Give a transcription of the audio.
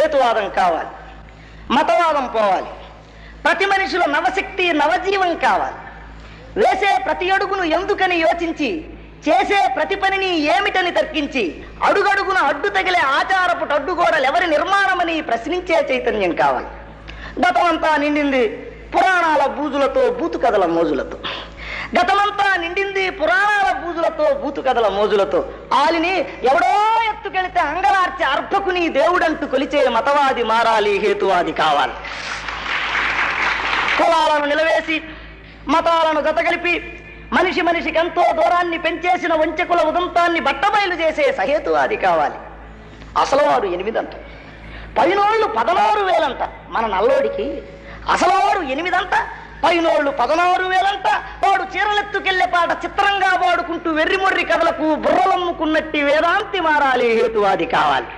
హేతువాదం కావాలి, మతవాదం పోవాలి. ప్రతి మనిషిలో నవశక్తి నవజీవం కావాలి. వేసే ప్రతి అడుగును ఎందుకని యోచించి, చేసే ప్రతి పనిని ఏమిటని తర్కించి, అడుగడుగున అడ్డు తగిలే ఆచారపు అడ్డుగోడలు ఎవరి నిర్మాణమని ప్రశ్నించే చైతన్యం కావాలి. గతమంతా నిండింది పురాణాల బూజులతో, బూతు కథల మోజులతో. గతమంతా నిండింది పురాణాల బూజులతో, బూతు కథల మోజులతో. ఆలిని ఎవడో ఎత్తుకెళితే అంగలార్చి అర్భకుని దేవుడంటూ కొలిచే మతవాది మారాలి, హేతువాది కావాలి. కులాలను నిలవేసి మతాలను గతగలిపి మనిషి మనిషికి ఎంతో దూరాన్ని పెంచేసిన వంచకుల ఉదంతాన్ని బట్టబయలు చేసే సహేతువాది కావాలి. అసలు వాడు 8 అంట, పైనోళ్ళు 16,000 అంట. మన నల్లోడికి అసలు వాడు 8 అంట, పైనోళ్ళు 16,000 అంట. వాడు చీరలెత్తుకెళ్లే పాట చిత్రంగా వాడుకుంటూ వెర్రిమొర్రి కథలకు బుర్రలమ్ముకున్నట్టి వేదాంతి మారాలి, హేతువాది కావాలి.